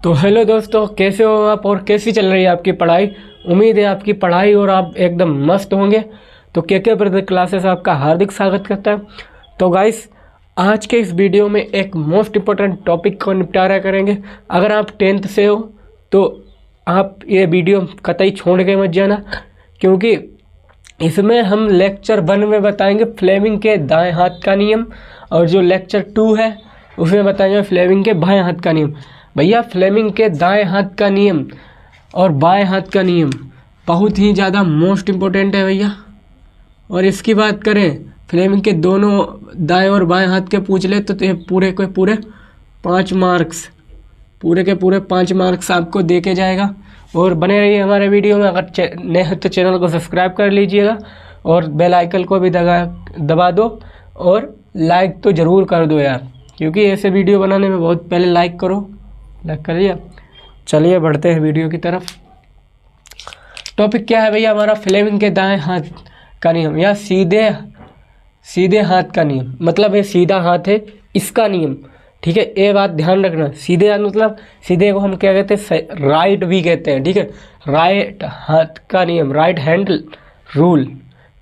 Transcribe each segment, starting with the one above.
तो हेलो दोस्तों, कैसे हो आप और कैसी चल रही है आपकी पढ़ाई। उम्मीद है आपकी पढ़ाई और आप एकदम मस्त होंगे। तो के ब्रदर क्लासेस आपका हार्दिक स्वागत करता है। तो गाइस, आज के इस वीडियो में एक मोस्ट इम्पोर्टेंट टॉपिक को निपटारा करेंगे। अगर आप 10th से हो तो आप ये वीडियो कतई छोड़ के मत जाना, क्योंकि इसमें हम लेक्चर 1 में बताएंगे फ्लेमिंग के दाएं हाथ का नियम, और जो लेक्चर 2 है उसमें बताएंगे फ्लेमिंग के बाएं हाथ का नियम। भैया, फ्लेमिंग के दाएं हाथ का नियम और बाएं हाथ का नियम बहुत ही ज़्यादा मोस्ट इम्पोर्टेंट है भैया। और इसकी बात करें, फ्लेमिंग के दोनों दाएं और बाएं हाथ के पूछ ले तो ये पूरे के पूरे 5 मार्क्स, पूरे के पूरे 5 मार्क्स आपको दे के जाएगा। और बने रहिए हमारे वीडियो में। अगर नए हो तो चैनल को सब्सक्राइब कर लीजिएगा और बेल आइकन को भी दबा दो, और लाइक तो ज़रूर कर दो यार, क्योंकि ऐसे वीडियो बनाने में बहुत पहले लाइक करो। लाइक कर लिया। चलिए बढ़ते हैं वीडियो की तरफ। टॉपिक क्या है भैया हमारा? फ्लेमिंग के दाएं हाथ का नियम या सीधे हाथ का नियम। मतलब ये सीधा हाथ है, इसका नियम। ठीक है, ये बात ध्यान रखना। सीधे हाथ मतलब सीधे को हम क्या कहते हैं? राइट भी कहते हैं। ठीक है, राइट हाथ का नियम, राइट हैंड रूल।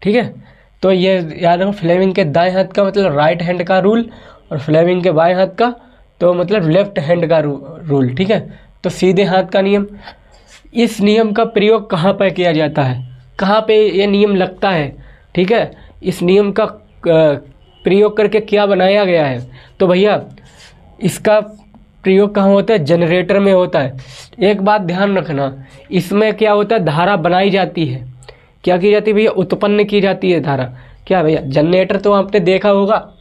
ठीक है, तो ये याद रखो, फ्लेमिंग के दाएं हाथ का मतलब राइट हैंड का रूल, और फ्लेमिंग के बाएं हाथ का तो मतलब लेफ्ट हैंड का रूल। ठीक है, तो सीधे हाथ का नियम, इस नियम का प्रयोग कहाँ पर किया जाता है, कहाँ पे ये नियम लगता है? ठीक है, इस नियम का प्रयोग करके क्या बनाया गया है? तो भैया इसका प्रयोग कहाँ होता है? जनरेटर में होता है। एक बात ध्यान रखना, इसमें क्या होता है? धारा बनाई जाती है। क्या की जाती है भैया? उत्पन्न की जाती है धारा। क्या भैया? जनरेटर तो आपने देखा होगा।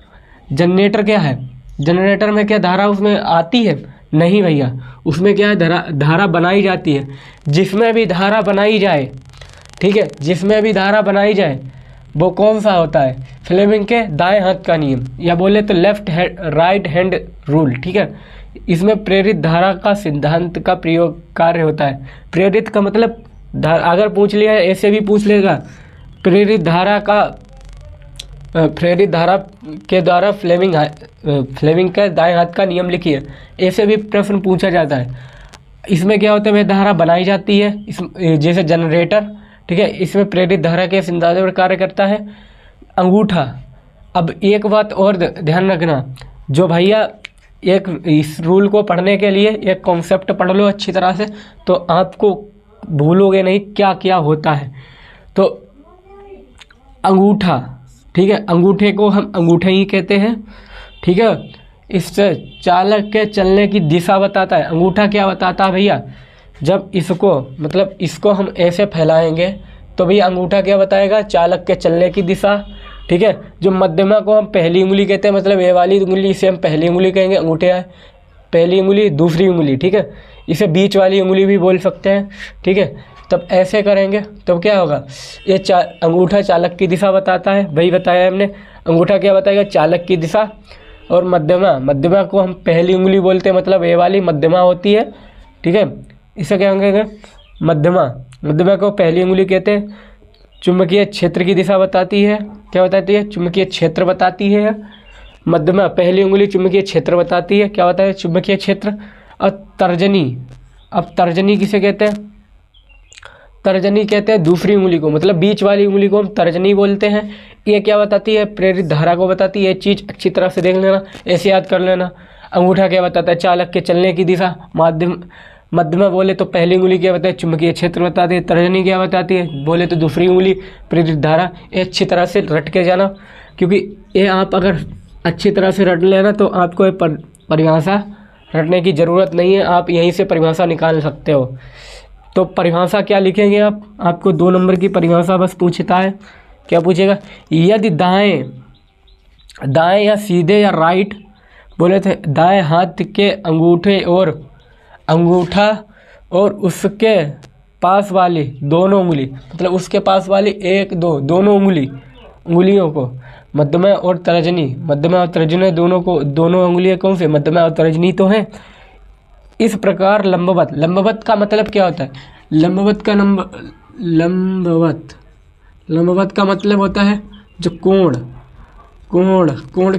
जनरेटर क्या है? जनरेटर में क्या धारा उसमें आती है? नहीं भैया, उसमें क्या है? धारा बनाई जाती है। जिसमें भी धारा बनाई जाए, ठीक है, जिसमें भी धारा बनाई जाए वो कौन सा होता है? फ्लेमिंग के दाएं हाथ का नियम, या बोले तो राइट हैंड रूल। ठीक है, इसमें प्रेरित धारा का सिद्धांत का प्रयोग कार्य होता है। प्रेरित का मतलब अगर पूछ लिया, ऐसे भी पूछ लेगा, प्रेरित धारा के द्वारा फ्लेमिंग का दाएं हाथ का नियम लिखिए, ऐसे भी प्रश्न पूछा जाता है। इसमें क्या होता है? वह धारा बनाई जाती है, जैसे जनरेटर। ठीक है, इसमें प्रेरित धारा के सिद्धांत पर कार्य करता है अंगूठा। अब एक बात और ध्यान रखना, जो भैया एक इस रूल को पढ़ने के लिए एक कॉन्सेप्ट पढ़ लो अच्छी तरह से, तो आपको भूलोगे नहीं क्या क्या होता है। तो अंगूठा, ठीक है, अंगूठे को हम अंगूठे ही कहते हैं। ठीक है, इससे चालक के चलने की दिशा बताता है। अंगूठा क्या बताता है भैया? जब इसको हम ऐसे फैलाएंगे तो भैया अंगूठा क्या बताएगा? चालक के चलने की दिशा। ठीक है, जो मध्यमा को हम पहली उंगली कहते हैं, मतलब ये वाली उंगली इसे हम पहली उंगली कहेंगे। अंगूठे है पहली उंगली, दूसरी उंगली। ठीक है, इसे बीच वाली उंगली भी बोल सकते हैं। ठीक है, तब ऐसे करेंगे तो क्या होगा? ये अंगूठा चालक की दिशा बताता है, वही बताया हमने। अंगूठा क्या बताएगा? चालक की दिशा। और मध्यमा को हम पहली उंगली बोलते हैं, मतलब ये वाली मध्यमा होती है। ठीक है, इसे क्या कहेंगे? मध्यमा को पहली उंगली कहते हैं। चुंबकीय क्षेत्र की दिशा बताती है। क्या बताती है? चुंबकीय क्षेत्र बताती है। मध्यमा पहली उंगली चुंबकीय क्षेत्र बताती है। क्या बताया? चुंबकीय क्षेत्र। और तर्जनी किसे कहते हैं? तर्जनी कहते हैं दूसरी उंगली को, मतलब बीच वाली उंगली को हम तर्जनी बोलते हैं। ये क्या बताती है? प्रेरित धारा को बताती है। ये चीज़ अच्छी तरह से देख लेना, ऐसे याद कर लेना। अंगूठा क्या बताता है? चालक के चलने की दिशा। मध्यमा बोले तो पहली उंगली क्या बताती है? चुंबकीय क्षेत्र बताती है। तर्जनी क्या बताती है? बोले तो दूसरी उंगली प्रेरित धारा। ये अच्छी तरह से रट के जाना, क्योंकि ये आप अगर अच्छी तरह से रट लेना तो आपको परिभाषा रटने की ज़रूरत नहीं है, आप यहीं से परिभाषा निकाल सकते हो। तो परिभाषा क्या लिखेंगे आप? आपको 2 नंबर की परिभाषा बस पूछता है। क्या पूछेगा? यदि दाएं या सीधे या राइट बोले थे, दाएं हाथ के अंगूठा और उसके पास वाली दोनों उंगली, मतलब उसके पास वाली 1, 2 दोनों उंगलियों को मध्यमा और तर्जनी दोनों उंगलियां कौन से? मध्यमा और तर्जनी तो हैं। इस प्रकार लंबवत का मतलब क्या होता है? लंबवत का मतलब होता है जो कोण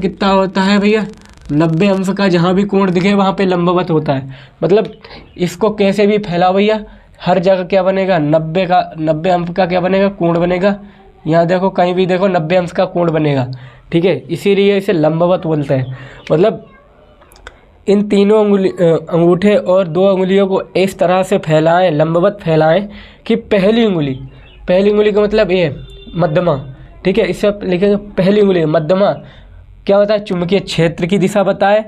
कितना होता है भैया? 90 अंश का जहाँ भी कोण दिखे वहाँ पे लंबवत होता है। मतलब इसको कैसे भी फैलाओ भैया, हर जगह क्या बनेगा, 90 अंश का क्या बनेगा, कोण बनेगा। यहाँ देखो, कहीं भी देखो 90 अंश का कोण बनेगा, ठीक है। इसीलिए इसे लंबवत बोलते हैं। मतलब इन तीनों अंगूठे और 2 अंगुलियों को इस तरह से फैलाएं, लंबवत फैलाएं कि पहली उंगली का मतलब ये मध्यमा, ठीक है। इसे आप लिखेंगे पहली उंगली मध्यमा क्या होता है, चुंबकीय क्षेत्र की दिशा बताए,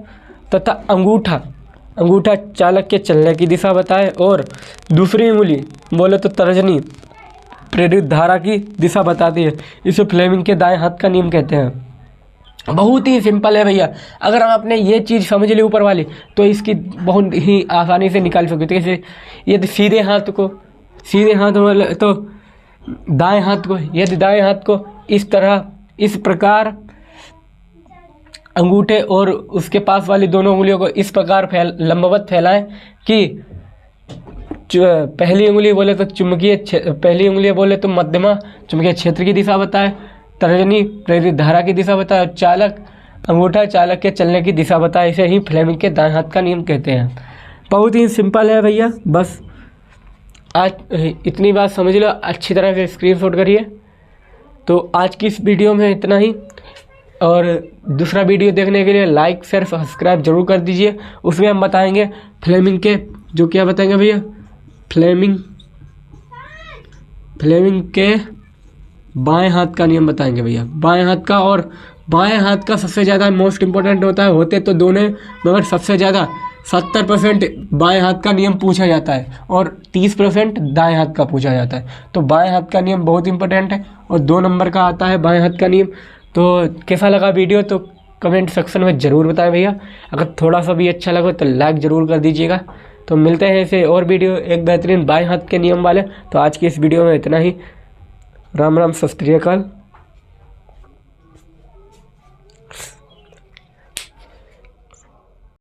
तथा अंगूठा चालक के चलने की दिशा बताए, और दूसरी उंगली बोले तो तर्जनी प्रेरित धारा की दिशा बताती है। इसे फ्लेमिंग के दाएं हाथ का नियम कहते हैं। बहुत ही सिंपल है भैया। अगर आपने ये चीज़ समझ ली ऊपर वाली, तो इसकी बहुत ही आसानी से निकाल सकते हो। जैसे यदि सीधे हाथ वाले तो दाएं हाथ को, यदि दाएं हाथ को इस प्रकार अंगूठे और उसके पास वाली दोनों उंगलियों को इस प्रकार लंबवत फैलाएं कि पहली उंगली बोले तो मध्यमा चुंबकीय क्षेत्र की दिशा बताए, तर्जनी प्रेरित धारा की दिशा बताए, और अंगूठा चालक के चलने की दिशा बताए। इसे ही फ्लेमिंग के दाएं हाथ का नियम कहते हैं। बहुत ही सिंपल है भैया। बस आज इतनी बात समझ लो, अच्छी तरह से स्क्रीनशॉट करिए। तो आज की इस वीडियो में इतना ही, और दूसरा वीडियो देखने के लिए लाइक शेयर सब्सक्राइब जरूर कर दीजिए। उसमें हम बताएंगे फ्लेमिंग के, जो क्या बताएंगे भैया, फ्लेमिंग के बाएं हाथ का नियम बताएंगे भैया, बाएं हाथ का। और बाएं हाथ का सबसे ज़्यादा मोस्ट इम्पोर्टेंट होता है, होते तो दोनों, मगर सबसे ज़्यादा 70% बाएं हाथ का नियम पूछा जाता है और 30% दाएं हाथ का पूछा जाता है। तो बाएं हाथ का नियम बहुत इंपॉर्टेंट है, और 2 नंबर का आता है बाएं हाथ का नियम। तो कैसा लगा वीडियो, तो कमेंट सेक्शन में ज़रूर बताएं भैया। अगर थोड़ा सा भी अच्छा लगा तो लाइक ज़रूर कर दीजिएगा। तो मिलते हैं ऐसे और वीडियो एक बेहतरीन बाएं हाथ के नियम वाले। तो आज की इस वीडियो में इतना ही। राम राम, सत श्री अकाल।